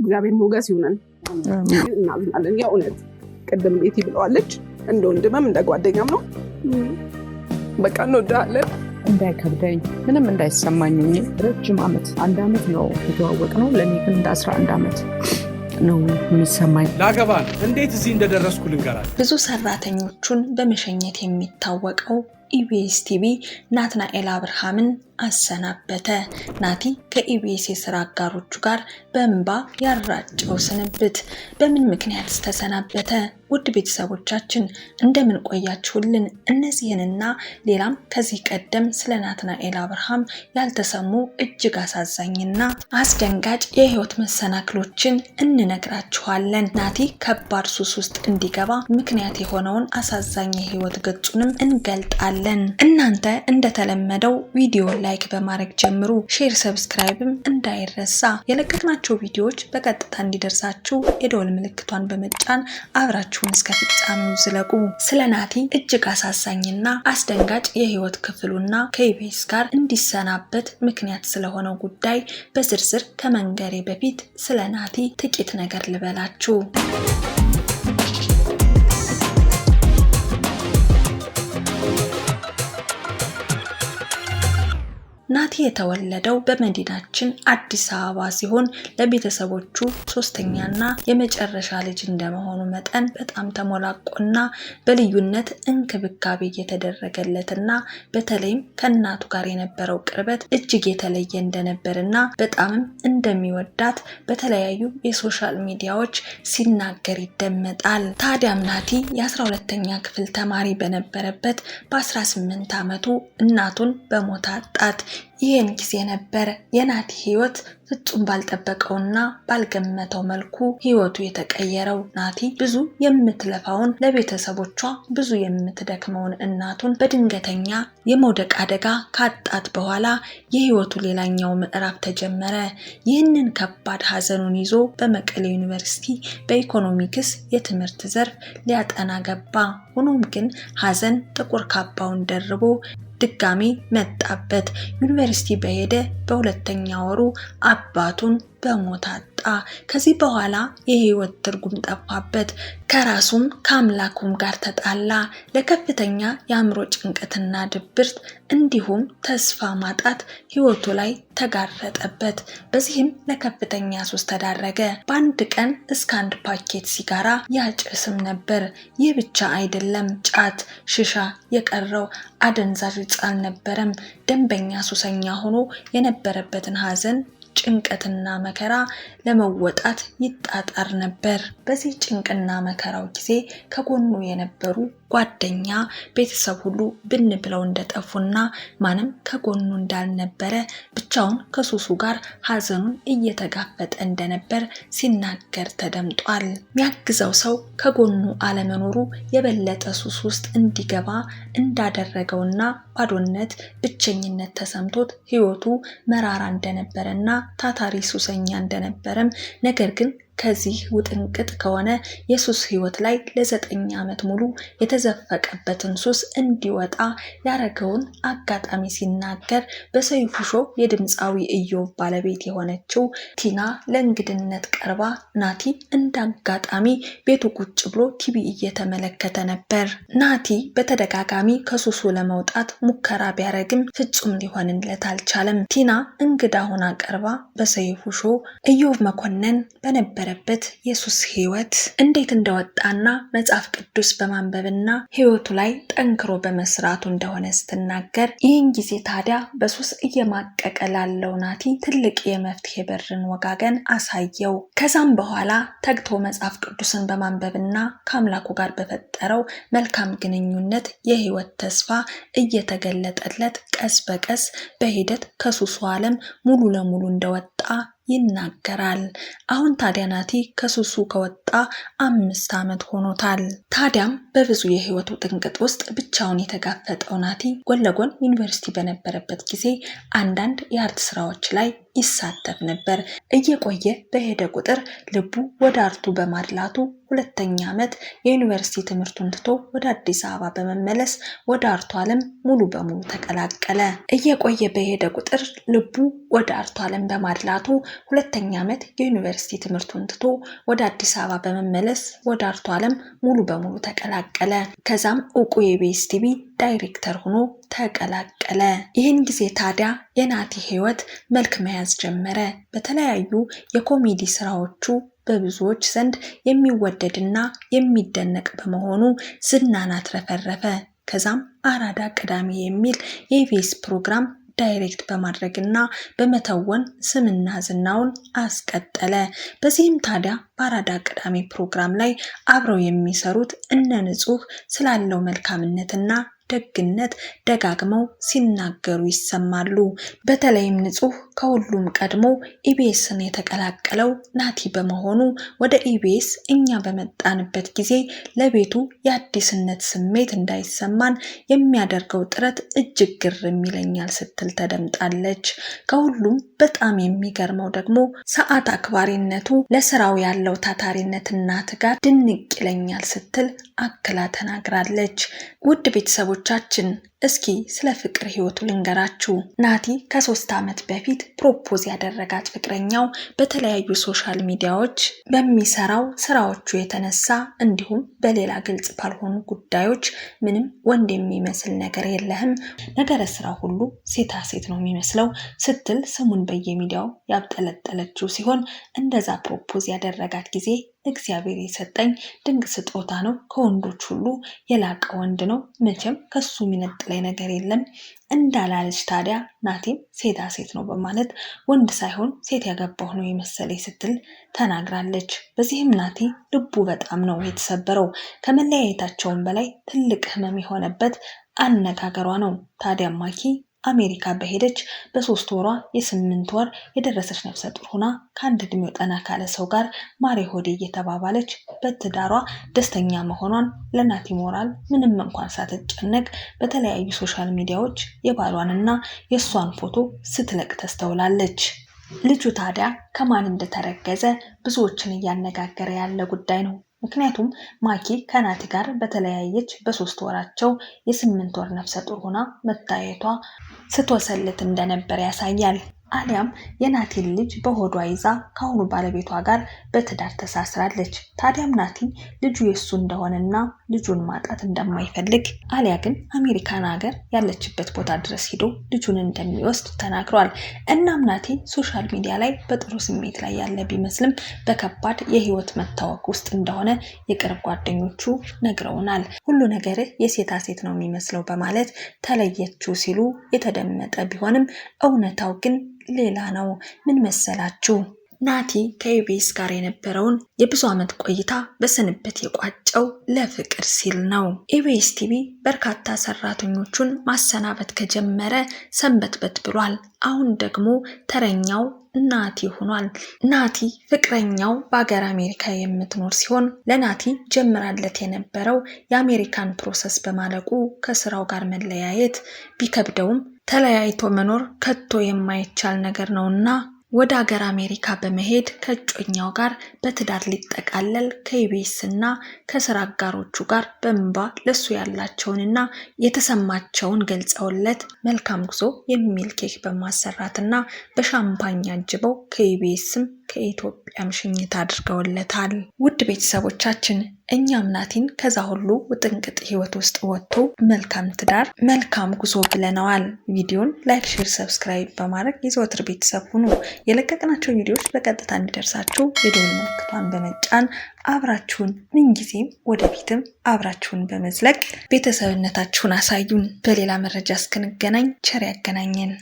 እግዚአብሔር ሞገስ ይሁነን እናዝናለን የእውነት ቀደም ቤቲ ብለዋለች እንደ ወንድምም እንደ ጓደኛም ነው በቃ እንወዳለን እንዳይከብደኝ ምንም እንዳይሰማኝ ረጅም ዓመት 1 ዓመት ነው የተዋወቅነው ለኔ ግን እንደ 11 ዓመት ነው የሚሰማኝ ላገባን እንዴት እዚህ እንደደረስኩ ልንገራችሁ ብዙ ሰራተኞቹን በመሸኘት የሚታወቀው ኢቢኤስ ቲቪ ናትናኤል አብርሃምን አሰናበተ ናቲ ከኢቢኤስ የሥራ አጋሮቹ ጋር በእንባ ያራጨው ስንብት በምን ምክንያት ተሰናበተ ውድ ቤተሰቦቻችን እንደምን ቆያችሁልን እነዚህንና ሌላም ከዚህ ቀደም ስለ ናትናኤል አብርሃም ያልተሰሙ እጅግ አሳዛኝና አስደንጋጭ የህይወት መሰናክሎችን እንነግራችኋለን ናቲ ከባድ ሱስ ውስጥ እንዲገባ ምክንያት የሆነውን አሳዛኝ የህይወት ገጹንም እንገልጣለን እናንተ እንደተለመደው ቪዲዮ ላይክ በማድረግ ጀምሩ ሼር ሰብስክራይብም እንዳይረሳ የለቀቅናቸው ቪዲዮዎች በቀጥታ እንዲደርሳችሁ የደወል ምልክቷን በመጫን አብራችሁን እስከ ፍጻሜው ዝለቁ ስለ ናቲ እጅግ አሳዛኝና አስደንጋጭ የህይወት ክፍሉና ከኢቢኤስ ጋር እንዲሰናበት ምክንያት ስለሆነው ጉዳይ በዝርዝር ከመንገሬ በፊት ስለ ናቲ ጥቂት ነገር ልበላችሁ ናቲ የተወለደው በመዲናችን አዲስ አበባ ሲሆን ለቤተሰቦቹ ሶስተኛና የመጨረሻ ልጅ እንደመሆኑ መጠን በጣም ተሞላቆና በልዩነት እንክብካቤ የተደረገለትና በተለይም ከእናቱ ጋር የነበረው ቅርበት እጅግ የተለየ እንደነበርና በጣም እንደሚወዳት በተለያዩ የሶሻል ሚዲያዎች ሲናገር ይደመጣል ታዲያም ናቲ የ12ኛ ክፍል ተማሪ በነበረበት በ18 ዓመቱ እናቱን በሞት አጣት ይህን ጊዜ ነበር የናቲ ህይወት ፍጹም ባልጠበቀውና ባልገመተው መልኩ ህይወቱ የተቀየረው ናቲ ብዙ የምትለፋውን ለቤተሰቦቿ ብዙ የምትደክመውን እናቱን በድንገተኛ የመውደቅ አደጋ ካጣት በኋላ የህይወቱ ሌላኛው ምዕራፍ ተጀመረ ይህንን ከባድ ሐዘኑን ይዞ በመቀሌ ዩኒቨርሲቲ በኢኮኖሚክስ የትምህርት ዘርፍ ሊያጠና ገባ ሆኖም ግን ሐዘን ጥቁር ካባውን ደርቦ ድጋሚ መጣበት ዩኒቨርሲቲ በሄደ በሁለተኛ ወሩ አባቱን በሞት አጣ ከዚህ በኋላ የህይወት ትርጉም ጠፋበት ከራሱም ከአምላኩም ጋር ተጣላ ለከፍተኛ የአእምሮ ጭንቀትና ድብርት እንዲሁም ተስፋ ማጣት ህይወቱ ላይ ተጋረጠበት በዚህም ለከፍተኛ ሱስ ተዳረገ በአንድ ቀን እስከ 1 ፓኬት ሲጋራ ያጨስም ነበር ይህ ብቻ አይደለም ጫት ሽሻ የቀረው አደንዛዥ ዕፅ አልነበረም ደንበኛ ሱሰኛ ሆኖ የነበረበትን ሐዘን ጭንቀትና መከራ ለመወጣት ይጣጣር ነበር በዚህ ጭንቅና መከራው ጊዜ ከጎኑ የነበሩ ጓደኛ ቤተሰብ ሁሉ ብን ብለው እንደጠፉና ማንም ከጎኑ እንዳልነበረ ብቻውን ከሱሱ ጋር ሐዘኑን እየተጋፈጠ እንደነበር ሲናገር ተደምጧል የሚያግዘው ሰው ከጎኑ አለመኖሩ የበለጠ ሱስ ውስጥ እንዲገባ እንዳደረገውና ባዶነት ብቸኝነት ተሰምቶት ህይወቱ መራራ እንደነበረና ታታሪ ሱሰኛ እንደነበረም ነገር ግን ከዚህ ውጥንቅጥ ከሆነ የሱስ ህይወት ላይ ለ9 ዓመት ሙሉ የተዘፈቀበትን ሱስ እንዲወጣ ያረገውን አጋጣሚ ሲናገር በሰይፉ ሾው የድምጻዊ ኢዮብ ባለቤት የሆነችው ቲና ለእንግድነት ቀርባ ናቲ እንዳጋጣሚ ቤቱ ቁጭ ብሎ ቲቪ እየተመለከተ ነበር ናቲ በተደጋጋሚ ከሱሱ ለመውጣት ሙከራ ቢያረግም ፍጹም ሊሆንለት አልቻለም ቲና እንግዳ ሆና ቀርባ በሰይፉ ሾው ኢዮብ መኮንን በነበረበት የሱስ ህይወት እንዴት እንደወጣና መጽሐፍ ቅዱስ በማንበብና ህይወቱ ላይ ጠንክሮ በመስራቱ እንደሆነ ስትናገር ይህን ጊዜ ታዲያ በሱስ እየማቀቀ ላለው ናቲ ትልቅ የመፍትሄ በርን ወጋገን አሳየው ከዛም በኋላ ተግቶ መጽሐፍ ቅዱስን በማንበብና ከአምላኩ ጋር በፈጠረው መልካም ግንኙነት የህይወት ተስፋ እየተገለጠለት ቀስ በቀስ በሂደት ከሱሱ ዓለም ሙሉ ለሙሉ እንደወጣ ይናገራል አሁን ታዲያ ናቲ ከሱሱ ከወጣ 5 ዓመት ሆኖታል ታዲያም በብዙ የህይወቱ ጥንቅጥ ውስጥ ብቻውን የተጋፈጠው ናቲ ጎን ለጎን ዩኒቨርሲቲ በነበረበት ጊዜ አንዳንድ የአርት ስራዎች ላይ ይሳተፍ ነበር እየቆየ በሄደ ቁጥር ልቡ ወደ አርቱ በማድላቱ ሁለተኛ ዓመት የዩኒቨርሲቲ ትምህርቱን ትቶ ወደ አዲስ አበባ በመመለስ ወደ አርቱ ዓለም ሙሉ በሙሉ ተቀላቀለ እየቆየ በሄደ ቁጥር ልቡ ወደ አርቱ ዓለም በማድላቱ ሁለተኛ ዓመት የዩኒቨርሲቲ ትምህርቱን ትቶ ወደ አዲስ አበባ በመመለስ ወደ አርቱ ዓለም ሙሉ በሙሉ ተቀላቀለ። ከዛም ዕውቁ የኢቢኤስ ቲቪ ዳይሬክተር ሆኖ ተቀላቀለ። ይህን ጊዜ ታዲያ የናቲ ህይወት መልክ መያዝ ጀመረ። በተለያዩ የኮሜዲ ስራዎቹ በብዙዎች ዘንድ የሚወደድና የሚደነቅ በመሆኑ ዝናን አትረፈረፈ። ከዛም አራዳ ቅዳሜ የሚል የኢቢኤስ ፕሮግራም ዳይሬክት በማድረግና በመተወን ስምና ዝናውን አስቀጠለ። በዚህም ታዲያ በአራዳ ቅዳሜ ፕሮግራም ላይ አብረው የሚሰሩት እነ ንጹህ ስላለው መልካምነትና ደግነት ደጋግመው ሲናገሩ ይሰማሉ። በተለይም ንጹህ ከሁሉም ቀድሞ ኢቢኤስን የተቀላቀለው ናቲ በመሆኑ ወደ ኢቢኤስ እኛ በመጣንበት ጊዜ ለቤቱ የአዲስነት ስሜት እንዳይሰማን የሚያደርገው ጥረት እጅግ ግርም ይለኛል ስትል ተደምጣለች። ከሁሉም በጣም የሚገርመው ደግሞ ሰዓት አክባሪነቱ፣ ለስራው ያለው ታታሪነትና ትጋት ድንቅ ይለኛል ስትል አክላ ተናግራለች። ውድ ቤተሰቦቻችን እስኪ ስለ ፍቅር ህይወቱ ልንገራችሁ። ናቲ ከ3 ዓመት በፊት ፕሮፖዝ ያደረጋት ፍቅረኛው በተለያዩ ሶሻል ሚዲያዎች በሚሰራው ስራዎቹ የተነሳ እንዲሁም በሌላ ግልጽ ባልሆኑ ጉዳዮች ምንም ወንድ የሚመስል ነገር የለህም፣ ነገረ ስራ ሁሉ ሴታ ሴት ነው የሚመስለው ስትል ስሙን በየሚዲያው ያብጠለጠለችው ሲሆን እንደዛ ፕሮፖዝ ያደረጋት ጊዜ እግዚአብሔር የሰጠኝ ድንቅ ስጦታ ነው፣ ከወንዶች ሁሉ የላቀ ወንድ ነው፣ መቼም ከሱ የሚነጥለኝ ነገር የለም እንዳላለች ታዲያ ናቲም ሴታ ሴት ነው በማለት ወንድ ሳይሆን ሴት ያገባሁ ነው የመሰለኝ ስትል ተናግራለች። በዚህም ናቲ ልቡ በጣም ነው የተሰበረው። ከመለያየታቸውም በላይ ትልቅ ህመም የሆነበት አነጋገሯ ነው። ታዲያ ማኪ አሜሪካ በሄደች በ3 ወሯ የ8 ወር የደረሰች ነፍሰ ጡር ሆና ከአንድ እድሜው ጠና ካለ ሰው ጋር ማሬ ሆዴ እየተባባለች በትዳሯ ደስተኛ መሆኗን ለናቲ ሞራል ምንም እንኳን ሳትጨነቅ በተለያዩ ሶሻል ሚዲያዎች የባሏንና የእሷን ፎቶ ስትለቅ ተስተውላለች። ልጁ ታዲያ ከማን እንደተረገዘ ብዙዎችን እያነጋገረ ያለ ጉዳይ ነው። ምክንያቱም ማኪ ከናቲ ጋር በተለያየች በ3 ወራቸው የ8 ወር ነፍሰ ጡር ሆና መታየቷ ስትወሰልት እንደነበር ያሳያል። አሊያም የናቲን ልጅ በሆዷ ይዛ ከአሁኑ ባለቤቷ ጋር በትዳር ተሳስራለች። ታዲያም ናቲ ልጁ የሱ እንደሆነና ልጁን ማጣት እንደማይፈልግ አሊያ ግን አሜሪካን ሀገር ያለችበት ቦታ ድረስ ሄዶ ልጁን እንደሚወስድ ተናግሯል። እናም ናቲ ሶሻል ሚዲያ ላይ በጥሩ ስሜት ላይ ያለ ቢመስልም በከባድ የህይወት መታወክ ውስጥ እንደሆነ የቅርብ ጓደኞቹ ነግረውናል። ሁሉ ነገር የሴታ ሴት ነው የሚመስለው በማለት ተለየችው ሲሉ የተደመጠ ቢሆንም እውነታው ግን ሌላ ነው። ምን መሰላችሁ? ናቲ ከኢቢኤስ ጋር የነበረውን የብዙ ዓመት ቆይታ በስንብት የቋጨው ለፍቅር ሲል ነው። ኢቢኤስ ቲቪ በርካታ ሰራተኞቹን ማሰናበት ከጀመረ ሰንበትበት ብሏል። አሁን ደግሞ ተረኛው ናቲ ሆኗል። ናቲ ፍቅረኛው በአገር አሜሪካ የምትኖር ሲሆን ለናቲ ጀምራለት የነበረው የአሜሪካን ፕሮሰስ በማለቁ ከስራው ጋር መለያየት ቢከብደውም ተለያይቶ መኖር ከቶ የማይቻል ነገር ነውና ወደ ሀገር አሜሪካ በመሄድ ከእጮኛው ጋር በትዳር ሊጠቃለል ከኢቢኤስና ከስራ አጋሮቹ ጋር በእንባ ለሱ ያላቸውንና የተሰማቸውን ገልጸውለት መልካም ጉዞ የሚል ኬክ በማሰራትና በሻምፓኝ አጅበው ከኢቢኤስም ከኢትዮጵያም ሽኝት አድርገውለታል። ውድ ቤተሰቦቻችን እኛም ናቲን ከዛ ሁሉ ውጥንቅጥ ህይወት ውስጥ ወጥቶ መልካም ትዳር መልካም ጉዞ ብለነዋል። ቪዲዮን ላይክ፣ ሼር፣ ሰብስክራይብ በማድረግ የዘወትር ቤተሰብ ሁኑ። የለቀቅናቸው ቪዲዮዎች በቀጥታ እንዲደርሳችሁ የደወል ምልክቷን በመጫን አብራችሁን ምንጊዜም ወደፊትም አብራችሁን በመዝለቅ ቤተሰብነታችሁን አሳዩን። በሌላ መረጃ እስክንገናኝ ቸር ያገናኘን።